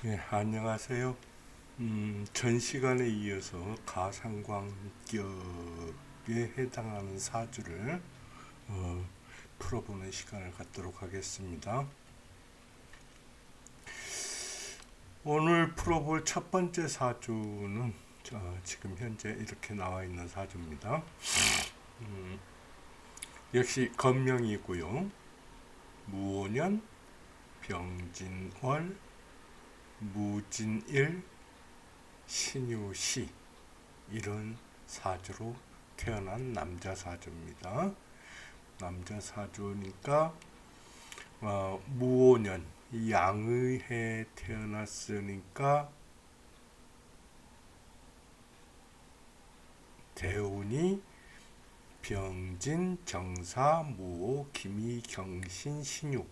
예, 안녕하세요. 전 시간에 이어서 가상광격에 해당하는 사주를 어, 풀어보는 시간을 갖도록 하겠습니다. 오늘 풀어볼 첫 번째 사주는 지금 현재 이렇게 나와 있는 사주입니다. 역시 건명이고요. 무오년, 병진월, 무진일, 신유시 이런 사주로 태어난 남자 사주입니다. 남자 사주니까 무오년 양의해에 태어났으니까 대운이 병진, 정사, 무오, 기미, 경신, 신유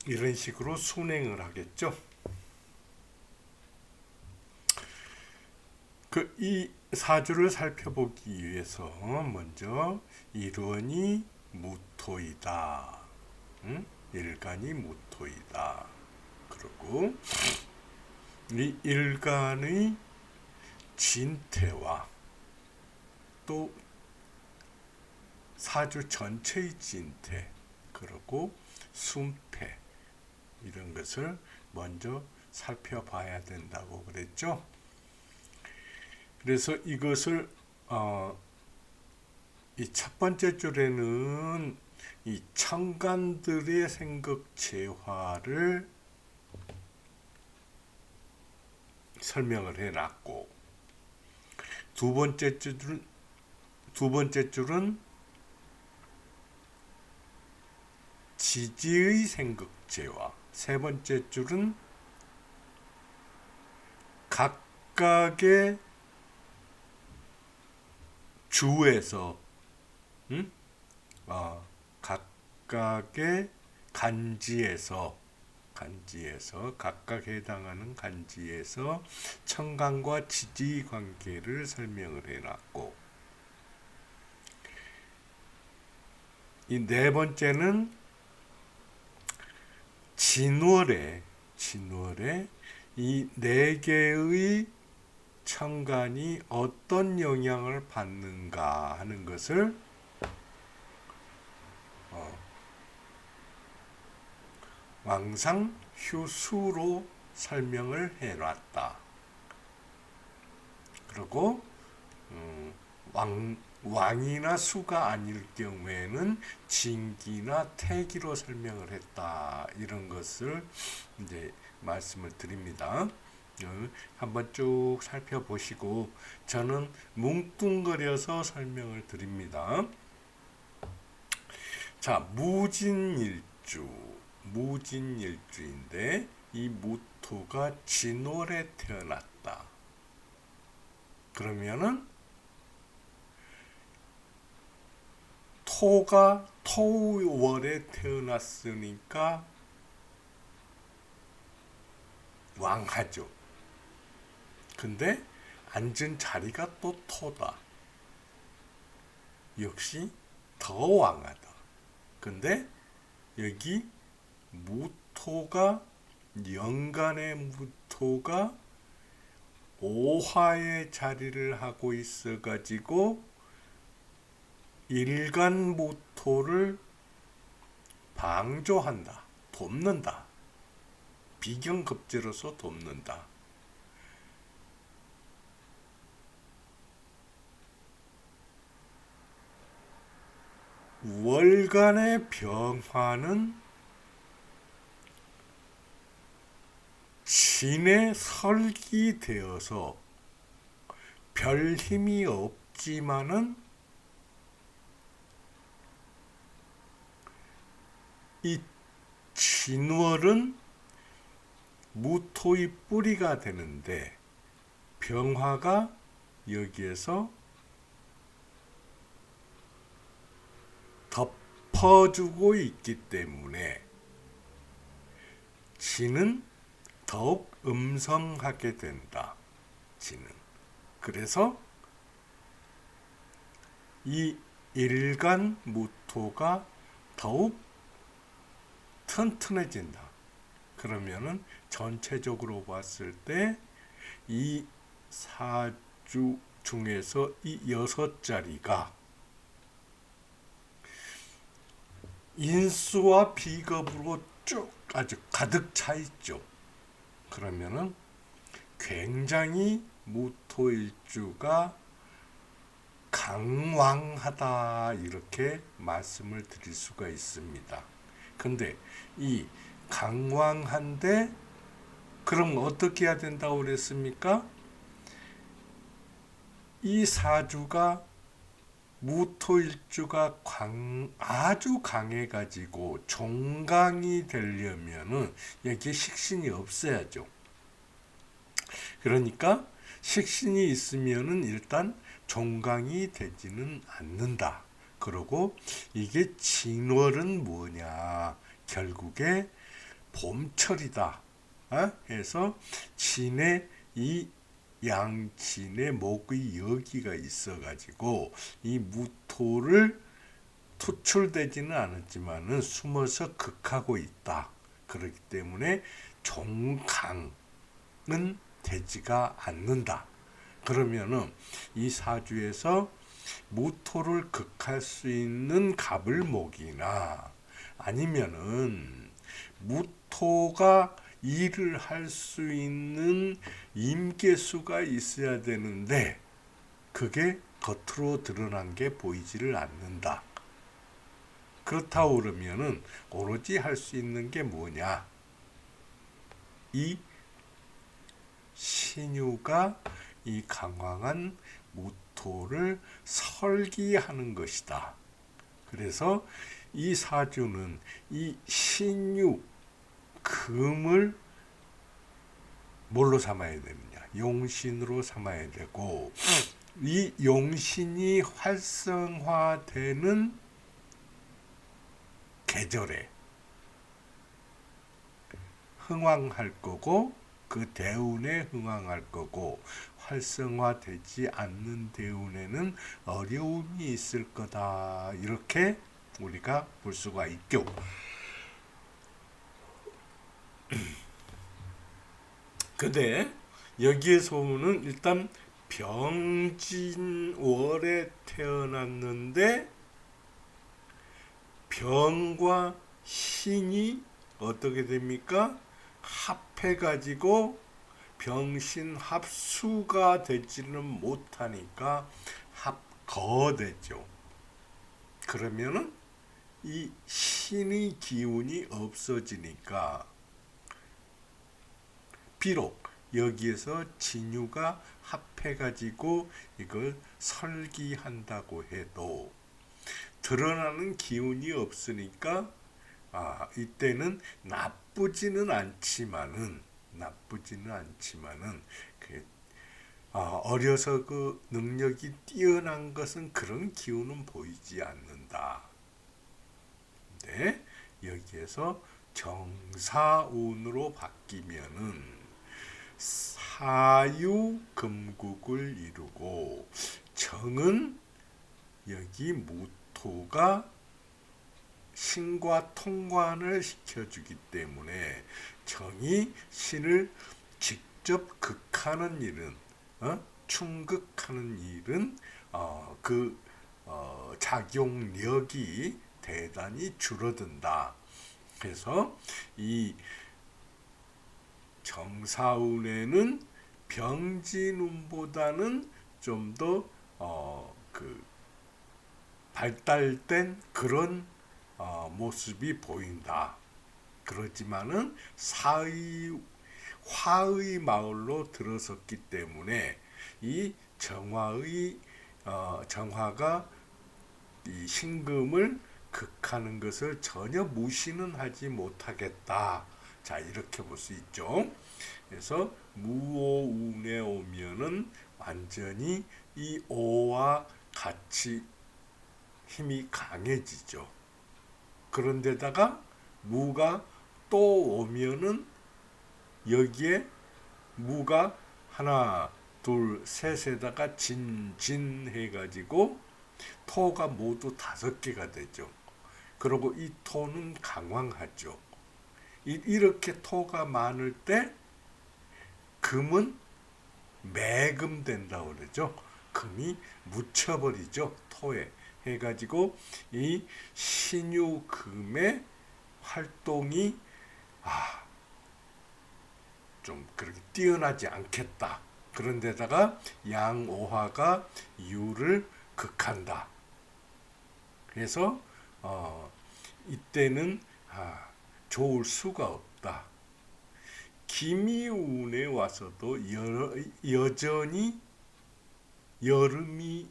이런 식으로 순행을 하겠죠. 이 사주를 살펴보기 위해서 먼저 일원이 무토이다. 일간이 무토이다. 그리고 이 일간의 진태와 또 사주 전체의 진태, 그리고 순패 이런 것을 먼저 살펴봐야 된다고 그랬죠. 그래서 이것을 이 첫 번째 줄에는 이 천간들의 생극재화를 설명을 해놨고, 두 번째 줄은 지지의 생극재화, 세 번째 줄은 각각의 주에서 각각의 간지에서 각각 해당하는 간지에서 천간과 지지 관계를 설명을 해놨고, 이 네 번째는 진월에 이 네 개의 천간이 어떤 영향을 받는가 하는 것을 왕상휴수로 설명을 해놨다. 그리고 왕이나 수가 아닐 경우에는 진기나 태기로 설명을 했다. 이런 것을 이제 말씀을 드립니다. 한번 쭉 살펴보시고 저는 뭉뚱그려서 설명을 드립니다. 자, 무진일주인데 이 무토가 진월에 태어났다. 그러면은 토가 토월에 태어났으니까 왕하죠. 근데 앉은 자리가 또 토다. 역시 더 왕하다. 근데 여기 무토가 연간의 무토가 오화의 자리를 하고 있어 가지고 일간 무토를 방조한다. 돕는다. 비경급제로서 돕는다. 월간의 병화는 진에 설기되어서 별 힘이 없지만은 이 진월은 무토의 뿌리가 되는데 병화가 여기에서 덮어주고 있기 때문에 진은 더욱 음성하게 된다. 진은. 그래서 이 일간 무토가 더욱 튼튼해진다. 그러면은 전체적으로 봤을 때 이 사주 중에서 이 6자리가 인수와 비겁으로 쭉 아주 가득 차 있죠. 그러면은 굉장히 무토일주가 강왕하다 이렇게 말씀을 드릴 수가 있습니다. 근데 이 강왕한데 그럼 어떻게 해야 된다고 그랬습니까? 이 사주가 무토일주가 아주 강해가지고 종강이 되려면은 여기에 식신이 없어야죠. 그러니까 식신이 있으면은 일단 종강이 되지는 않는다. 그리고 이게 진월은 뭐냐? 결국에 봄철이다. 해서 진의 이 양진의 목의 여기가 있어가지고 이 무토를 투출되지는 않았지만은 숨어서 극하고 있다. 그렇기 때문에 종강은 되지가 않는다. 그러면은 이 사주에서 무토를 극할 수 있는 갑을목이나 아니면은 무토가 일을 할 수 있는 임계수가 있어야 되는데 그게 겉으로 드러난 게 보이지를 않는다. 그렇다고 그러면은 오로지 할 수 있는 게 뭐냐? 이 신유가 이 강황한 무토를 설기하는 것이다. 그래서 이 사주는 이 신유 금을 뭘로 삼아야 되느냐? 용신으로 삼아야 되고 이 용신이 활성화되는 계절에 흥왕할 거고 그 대운에 흥왕할 거고 활성화되지 않는 대운에는 어려움이 있을 거다. 이렇게 우리가 볼 수가 있죠. 근데 여기에서는 일단 병진월에 태어났는데 병과 신이 어떻게 됩니까? 합해가지고 병신 합수가 되지는 못하니까 합거되죠. 그러면은 이 신의 기운이 없어지니까 비록 여기에서 진유가 합해가지고 이걸 설기한다고 해도 드러나는 기운이 없으니까 이때는 나쁘지는 않지만은 어려서 그 능력이 뛰어난 것은 그런 기운은 보이지 않는다. 근데 여기에서 정사운으로 바뀌면은 사유금국을 이루고 정은 여기 무토가 신과 통관을 시켜주기 때문에 정이 신을 직접 극하는 일은 충극하는 일은 작용력이 대단히 줄어든다. 그래서 이 정사운에는 병진운보다는 좀 더 발달된 그런 모습이 보인다. 그렇지만은 화의 마을로 들어섰기 때문에 이 정화가 이 신금을 극하는 것을 전혀 무시는 하지 못하겠다. 자, 이렇게 볼 수 있죠. 그래서 무오운에 오면은 완전히 이 오와 같이 힘이 강해지죠. 그런데다가 무가 또 오면은 여기에 무가 하나, 둘, 셋에다가 진 해가지고 토가 모두 5개가 되죠. 그리고 이 토는 강왕하죠. 이렇게 토가 많을 때 금은 매금된다고 그러죠. 금이 묻혀버리죠. 토에 해가지고 이 신유금의 활동이 좀 그렇게 뛰어나지 않겠다. 그런데다가 양오화가 유를 극한다. 그래서 이때는 좋을 수가 없다. 기미운에 와서도 여전히 여름이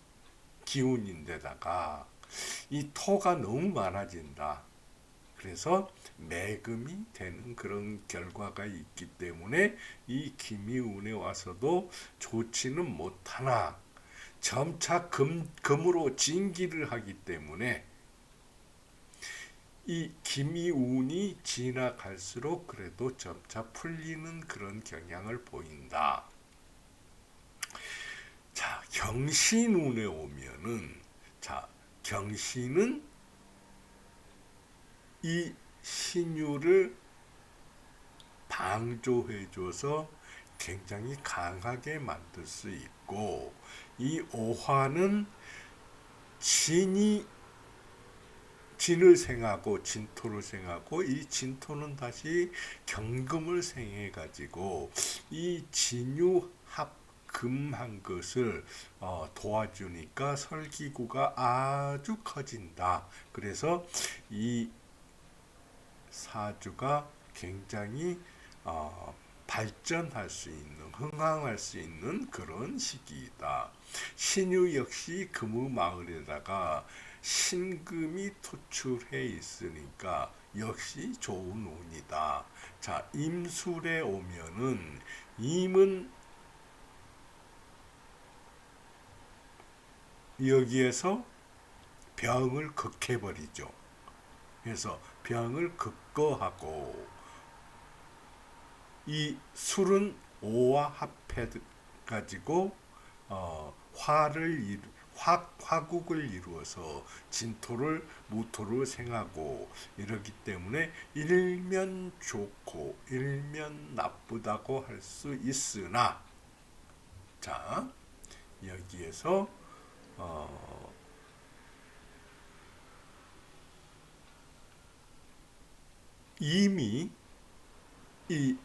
기운인데다가 이 토가 너무 많아진다. 그래서 매금이 되는 그런 결과가 있기 때문에 이 기미운에 와서도 좋지는 못하나 점차 금으로 진기를 하기 때문에 이 기미운이 지나갈수록 그래도 점차 풀리는 그런 경향을 보인다. 자, 경신운에 오면은, 자, 경신은 이 신유를 방조해줘서 굉장히 강하게 만들 수 있고, 이 오화는 진을 생하고 진토를 생하고, 이 진토는 다시 경금을 생해 가지고 이 진유합금한 것을 도와주니까 설기구가 아주 커진다. 그래서 이 사주가 굉장히 발전할 수 있는, 흥황할 수 있는 그런 시기이다. 신유 역시 금우마을에다가 신금이 토출해 있으니까 역시 좋은 운이다. 자, 임술에 오면은 임은 여기에서 병을 극해버리죠. 그래서 병을 극거하고, 이 술은 오와 합해 가지고 화국을 이루어서 진토를 무토를 생하고 이러기 때문에 일면 좋고 일면 나쁘다고 할 수 있으나, 자, 여기에서 이미 이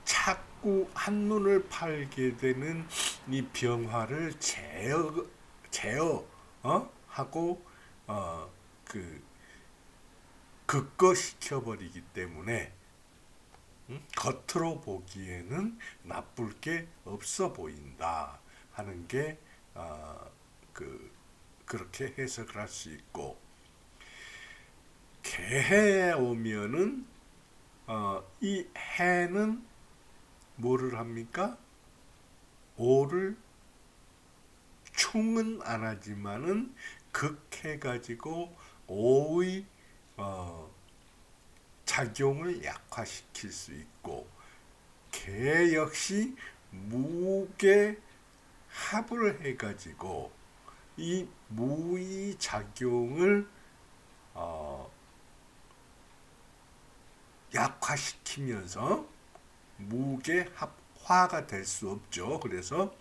자꾸 한눈을 팔게 되는 이 병화를 제어하고 극거시켜 버리기 때문에 겉으로 보기에는 나쁠 게 없어 보인다 하는 게 그렇게 해석을 할 수 있고, 개해에 오면은 이 해는 뭐를 합니까? 오를 충은 안 하지만은 극해가지고 오의 작용을 약화시킬 수 있고, 개 역시 무게 합을 해가지고 이 무의 작용을 약화시키면서 무게 합화가 될 수 없죠. 그래서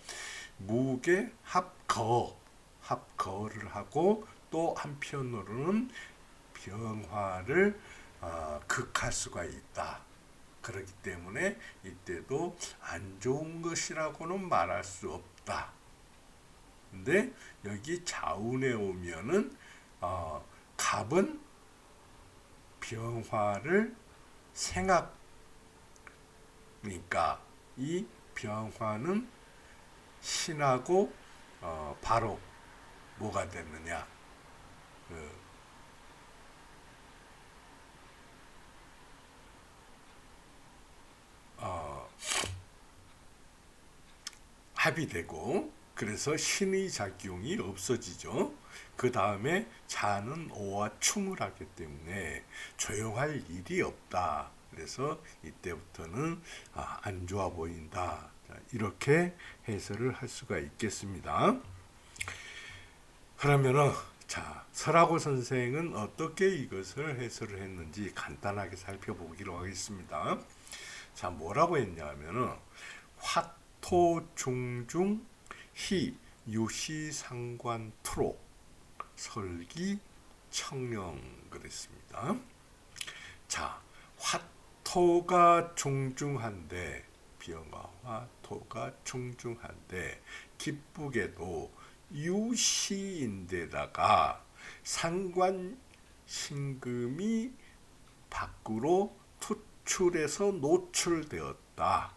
무게 합거를 하고, 또 한편으로는 병화를 극할 수가 있다. 그렇기 때문에 이때도 안 좋은 것이라고는 말할 수 없다. 근데 여기 자운에 오면은 갑은 병화를 생합니까? 이 병화는 신하고 바로 뭐가 됐느냐? 합이 되고, 그래서 신의 작용이 없어지죠. 그 다음에 자는 오와 충을 하기 때문에 조용할 일이 없다. 그래서 이때부터는 안 좋아 보인다. 이렇게 해설을 할 수가 있겠습니다. 그러면은 자, 설하고 선생은 어떻게 이것을 해설을 했는지 간단하게 살펴보기로 하겠습니다. 자, 뭐라고 했냐면은 화토중중 희 유시상관투로 설기 청령 그랬습니다. 자, 화토가 중중한데 비영과 화토가 중중한데 기쁘게도 유시인데다가 상관 신금이 밖으로 투출해서 노출되었다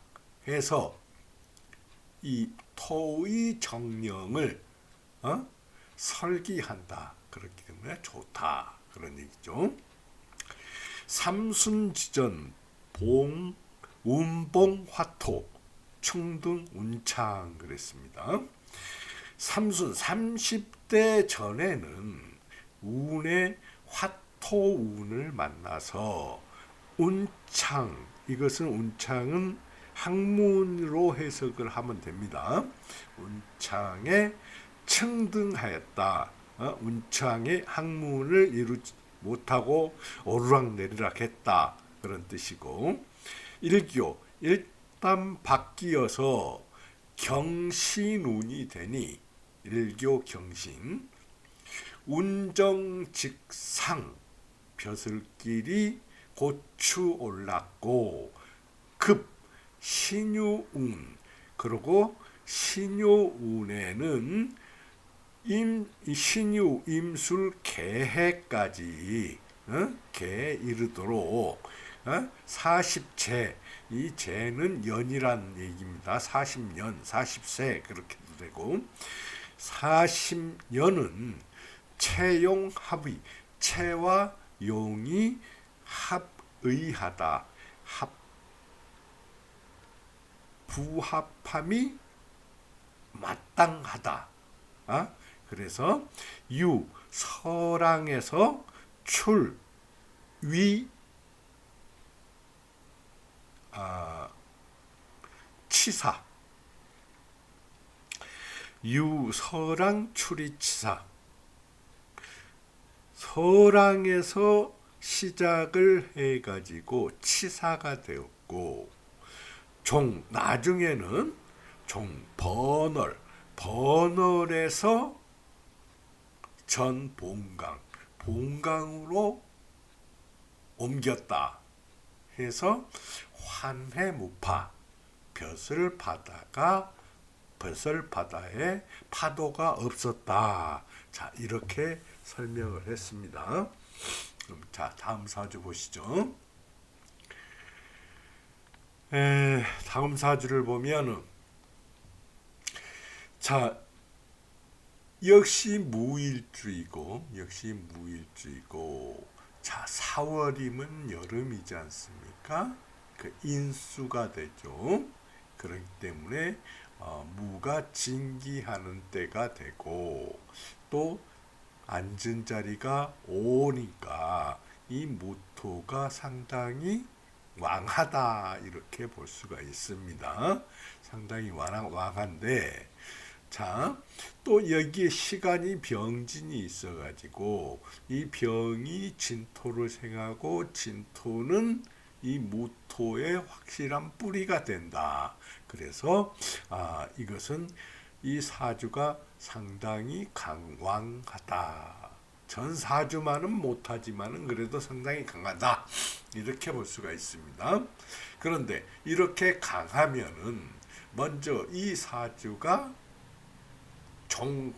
해서 이 토의 정령을 설기한다. 그렇기 때문에 좋다. 그런 얘기죠. 삼순지전 봉 운봉 화토 충등 운창 그랬습니다. 삼순 30대 전에는 운의 화토운을 만나서 운창 이것은 운창은 학문으로 해석을 하면 됩니다. 운창에 청등하였다. 운창의 학문을 이루지 못하고 오르락내리락 했다. 그런 뜻이고 일교 일단 바뀌어서 경신운이 되니 일교 경신 운정직상 벼슬길이 고추 올랐고 급 신유운 그리고 신유운에는 신유 임술 개해까지 개에 이르도록 40제 이 제는 연이란 얘기입니다. 40년 40세 그렇게도 되고 40년은 채용 합의 채와 용이 합의하다 부합함이 마땅하다. 그래서 유 서랑에서 출 위 치사 유서랑 출이치사 서랑에서 시작을 해가지고 치사가 되었고 종 나중에는 종 번월에서 전 본강으로 옮겼다 해서 환해무파 벼슬바다에 파도가 없었다. 자 이렇게 설명을 했습니다. 그럼 자 다음 사주 보시죠. 다음 사주를 보면은 자 역시 무일주이고 자 4월이면 여름이지 않습니까? 그 인수가 되죠. 그렇기 때문에 무가 진기하는 때가 되고 또 앉은 자리가 오니까 이 무토가 상당히 왕하다 이렇게 볼 수가 있습니다. 상당히 왕한데 자, 또 여기에 시간이 병진이 있어가지고 이 병이 진토를 생하고 진토는 이 무토의 확실한 뿌리가 된다. 그래서 이것은 이 사주가 상당히 강왕하다. 전 사주만은 못하지만은 그래도 상당히 강하다. 이렇게 볼 수가 있습니다. 그런데 이렇게 강하면은 먼저 이 사주가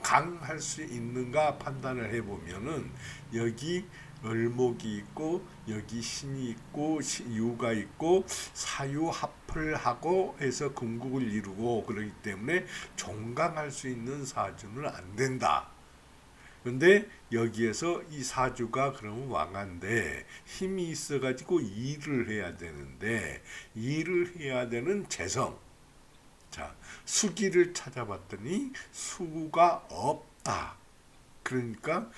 강할 수 있는가 판단을 해보면은 여기 을목이 있고 여기 신이 있고 유가 있고 사유합을 하고 해서 금국을 이루고 그렇기 때문에 종강할 수 있는 사주는 안 된다. 근데 여기에서 이 사주가 그러면 왕한데 힘이 있어가지고 일을 해야 되는데 일을 해야 되는 재성. 자, 수기를 찾아봤더니 수가 없다. 그러니까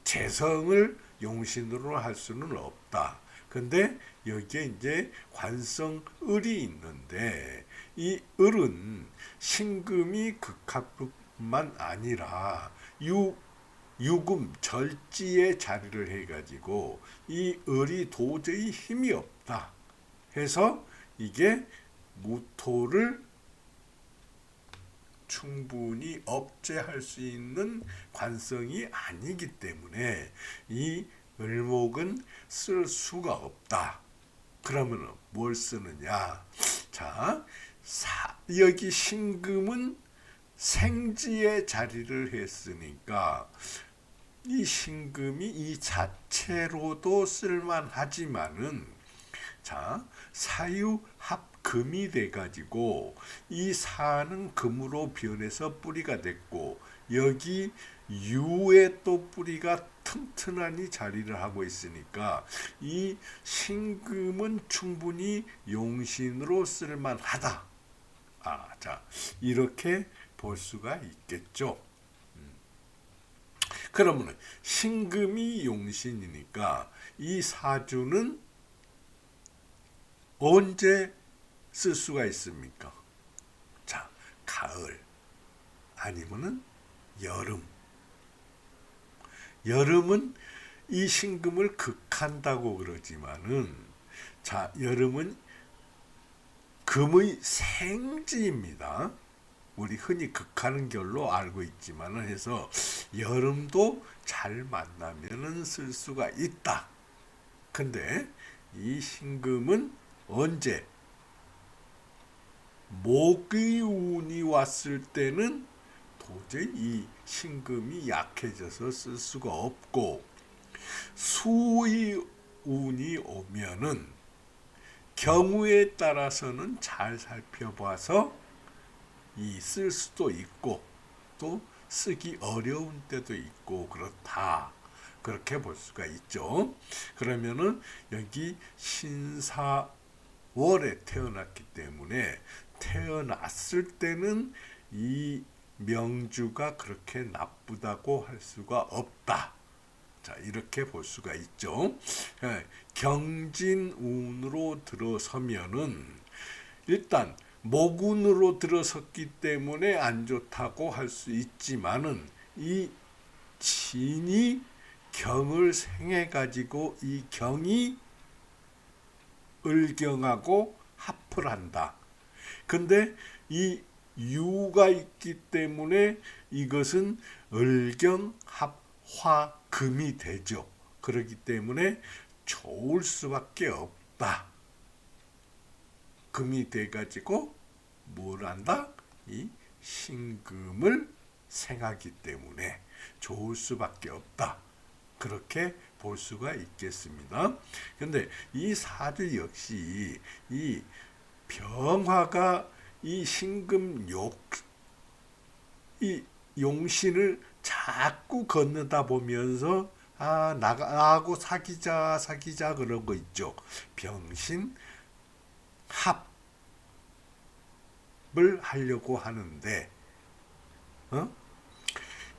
재성을 용신으로 할 수는 없다. 근데 여기에 이제 관성을이 있는데 이 을은 신금이 극합뿐만 아니라 유금 절지에 자리를 해가지고 이 을이 도저히 힘이 없다 해서 이게 무토를 충분히 억제할 수 있는 관성이 아니기 때문에 이 을목은 쓸 수가 없다. 그러면 뭘 쓰느냐? 자, 여기 신금은 생지에 자리를 했으니까 이 신금이 이 자체로도 쓸만하지만은 자, 사유합금이 돼가지고 이 사는 금으로 변해서 뿌리가 됐고 여기 유에 또 뿌리가 튼튼하니 자리를 하고 있으니까 이 신금은 충분히 용신으로 쓸만하다. 자, 이렇게 볼 수가 있겠죠. 그러면 신금이 용신이니까 이 사주는 언제 쓸 수가 있습니까? 자, 가을 아니면은 여름. 여름은 이 신금을 극한다고 그러지만은 자, 여름은 금의 생지입니다. 우리 흔히 극하는 결로 알고 있지만은 해서 여름도 잘 만나면은 쓸 수가 있다. 근데 이 신금은 언제 목의 운이 왔을 때는 도저히 이 신금이 약해져서 쓸 수가 없고 수의 운이 오면은 경우에 따라서는 잘 살펴봐서 이 쓸 수도 있고 또 쓰기 어려운 때도 있고 그렇다. 그렇게 볼 수가 있죠. 그러면은 여기 신사월에 태어났기 때문에 태어났을 때는 이 명주가 그렇게 나쁘다고 할 수가 없다. 자, 이렇게 볼 수가 있죠. 경진운으로 들어서면은 일단 목운으로 들어섰기 때문에 안 좋다고 할 수 있지만은 이 진이 경을 생해 가지고 이 경이 을경하고 합을 한다. 근데 이 유가 있기 때문에 이것은 을경합화금이 되죠. 그렇기 때문에 좋을 수밖에 없다. 금이 돼가지고 뭘 한다? 이 신금을 생하기 때문에 좋을 수밖에 없다. 그렇게 볼 수가 있겠습니다. 근데 이 사주 역시 이 병화가 이 신금 이 용신을 자꾸 건너다 보면서 나하고 사귀자 그런 거 있죠. 병신 합을 하려고 하는데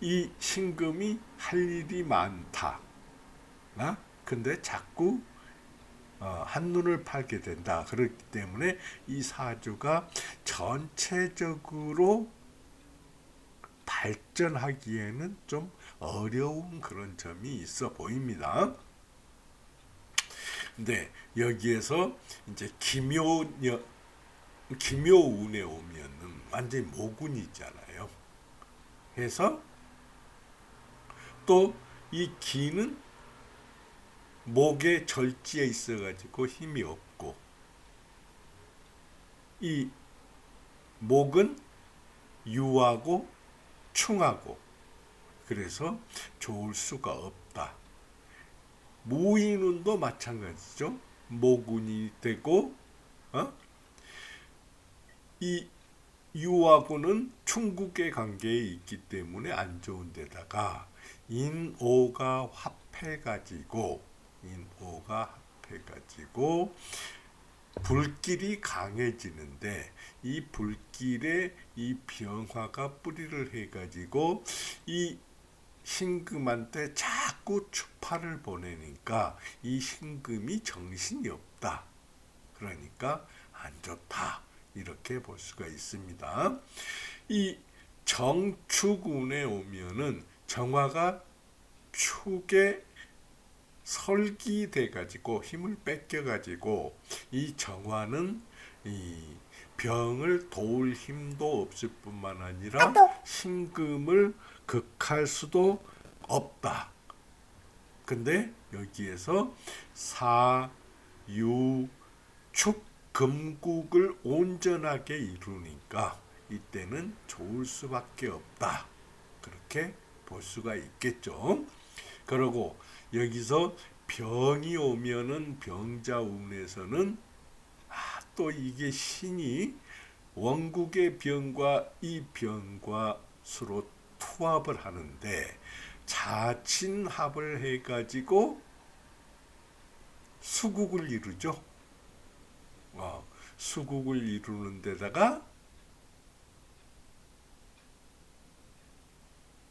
이 신금이 할 일이 많다. 근데 자꾸 한눈을 팔게 된다. 그렇기 때문에 이 사주가 전체적으로 발전하기에는 좀 어려운 그런 점이 있어 보입니다. 근데 여기에서 이제 기묘운에 오면은 완전히 모군이잖아요. 해서 또 이 기는 목에 절지에 있어가지고 힘이 없고 이 목은 유하고 충하고 그래서 좋을 수가 없다. 무인운도 마찬가지죠. 모군이 되고 이 유하고는 충국의 관계에 있기 때문에 안 좋은 데다가 인오가 합해가지고 불길이 강해지는데 이 불길에 이 병화가 뿌리를 해가지고 이 신금한테 자꾸 추파를 보내니까 이 신금이 정신이 없다. 그러니까 안 좋다. 이렇게 볼 수가 있습니다. 이 정축운에 오면은 정화가 축에 설기돼 가지고 힘을 뺏겨 가지고 이 정화는 이 병을 도울 힘도 없을 뿐만 아니라 신금을 극할 수도 없다. 근데 여기에서 사, 유, 축, 금국을 온전하게 이루니까 이때는 좋을 수밖에 없다. 그렇게 볼 수가 있겠죠. 그리고 여기서 병이 오면은 병자운에서는 또 이게 신이 원국의 병과 이 병과 서로 투합을 하는데 자친합을 해가지고 수국을 이루죠. 수국을 이루는 데다가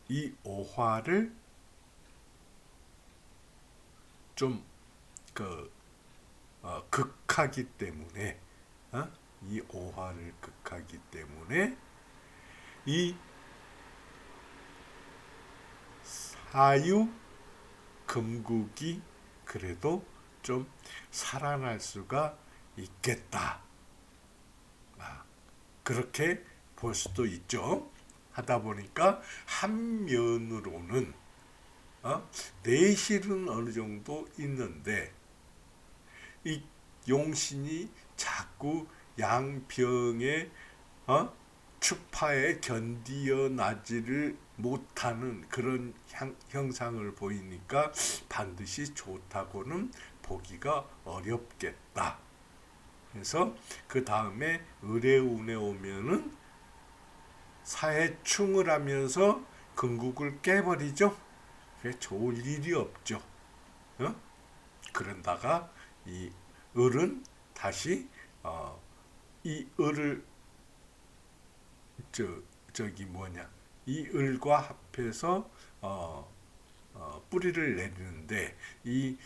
이 오화를 좀 극하기 때문에 이 오화를 극하기 때문에 이 사유 금국이 그래도 좀 살아날 수가 있겠다. 그렇게 볼 수도 있죠. 하다 보니까 한 면으로는 내실은 어느 정도 있는데 이 용신이 자꾸 양병의 추파에 견디어 나지를 못하는 그런 형상을 보이니까 반드시 좋다고는 보기가 어렵겠다. 그래서 그 다음에 을해운에 오면은 사해충을 하면서 근국을 깨버리죠. 그게 좋을 일이 없죠. 그런다가 이 을은 다시 이 을을 이 을과 합해서 뿌리를 내리는데 이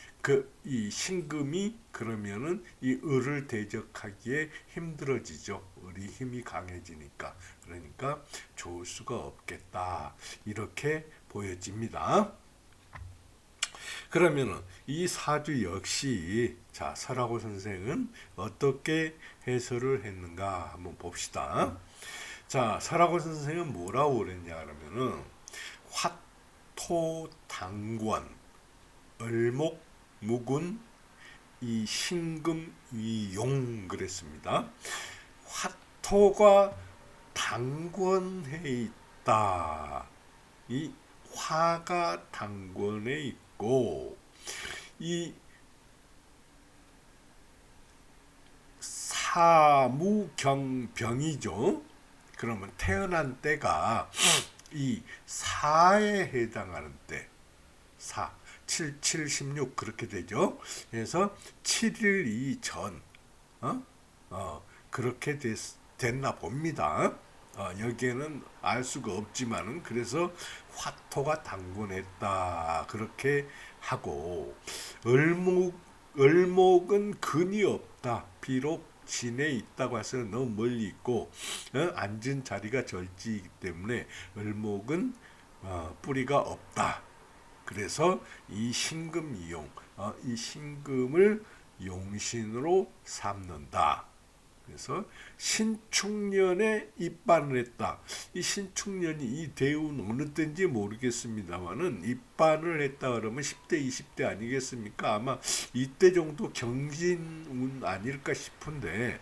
신금이 그러면은 이 을을 대적하기에 힘들어지죠. 을이 힘이 강해지니까. 그러니까 좋을 수가 없겠다. 이렇게 보여집니다. 그러면은 이 사주 역시 자 설하고 선생은 어떻게 해설을 했는가 한번 봅시다. 자 설하고 선생은 뭐라고 그랬냐 그러면은 화토당권 을목 묵은 이 신금 위용 그랬습니다. 화토가 당권해 있다. 이 화가 당권에 있고 이 사무경병이죠. 그러면 태어난 때가 이 사에 해당하는 때, 7, 16 그렇게 되죠. 그래서 7일 이전 그렇게 됐나 봅니다. 여기에는 알 수가 없지만은 그래서 화토가 당권했다 그렇게 하고 을목은 근이 없다. 비록 진에 있다고 해서 너무 멀리 있고 앉은 자리가 절지이기 때문에 을목은 뿌리가 없다. 그래서 이 신금 이용, 이 신금을 용신으로 삼는다. 그래서 신축년에 입반을 했다. 이 신축년이 이 대운 어느 때인지 모르겠습니다만은 입반을 했다 그러면 10대, 20대 아니겠습니까? 아마 이때 정도 경진운 아닐까 싶은데,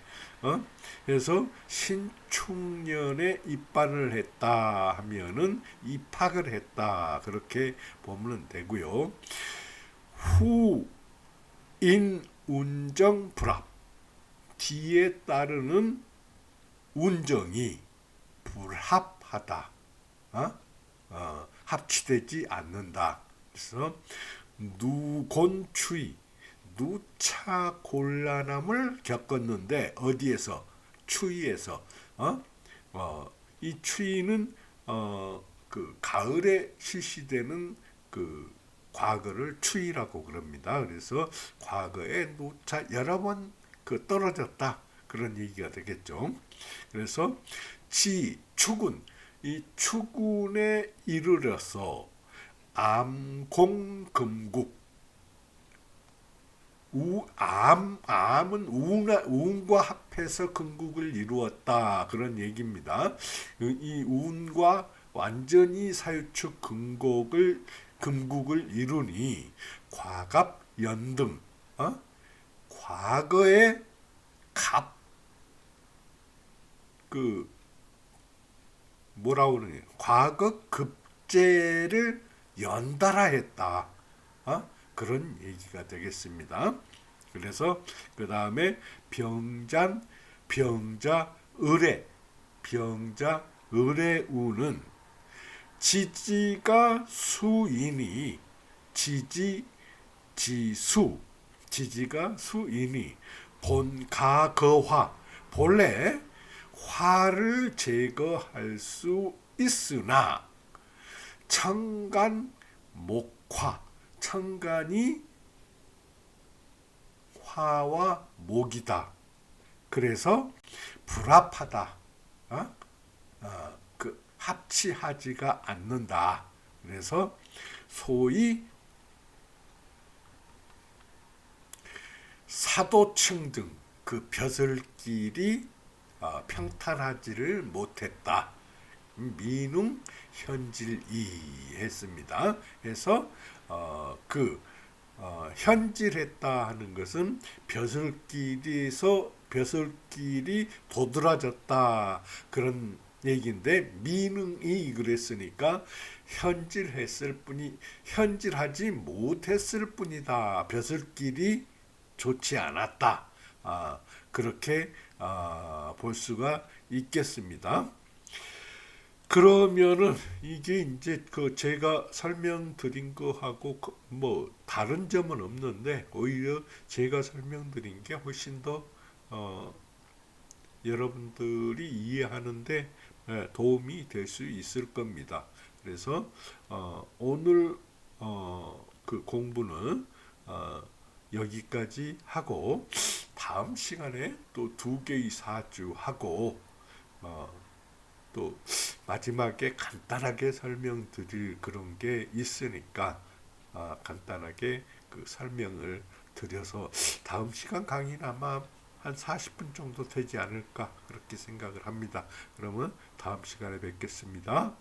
그래서 신축년에 입반을 했다 하면은 입학을 했다 그렇게 보면 되고요. 후 인운정 불합 뒤에 따르는 운정이 불합하다. 합치되지 않는다. 그래서 누곤추이 누차 곤란함을 겪었는데 어디에서? 추위에서. 이 추위는 그 가을에 실시되는 그 과거를 추위라고 그럽니다. 그래서 과거에 누차 여러 번 떨어졌다 그런 얘기가 되겠죠. 그래서 추군 이 추군에 이르러서 암공금국. 암은 운과 합해서 금국을 이루었다, 그런 얘기입니다. 이 운과 완전히 사유축 금국을 이루니 과갑 연등, 과거의 갑, 그 뭐라고 그러냐, 과거 급제를 연달아 했다, 그런 얘기가 되겠습니다. 그래서 그 다음에 병자 의뢰우는 지지가 수이니 지지가 수이니 본가거화, 본래 화를 제거할 수 있으나 청간 목화, 청간이 화와 목이다. 그래서 불합하다. 합치하지가 않는다. 그래서 소위 사도층 등 그 벼슬길이 평탄하지를 못했다. 민웅 현질이 했습니다. 그래서 현질했다 하는 것은 벼슬길이 도드라졌다, 그런 얘기인데, 민웅이 그랬으니까 현질하지 못했을 뿐이다. 벼슬길이 좋지 않았다. 그렇게 볼 수가 있겠습니다. 그러면은 이게 이제 제가 설명드린 거하고 뭐 다른 점은 없는데, 오히려 제가 설명드린 게 훨씬 더 여러분들이 이해하는데 도움이 될 수 있을 겁니다. 그래서 오늘 그 공부는 여기까지 하고, 다음 시간에 또 2개의 사주 하고 또 마지막에 간단하게 설명드릴 그런 게 있으니까 간단하게 그 설명을 드려서 다음 시간 강의는 아마 한 40분 정도 되지 않을까, 그렇게 생각을 합니다. 그러면 다음 시간에 뵙겠습니다.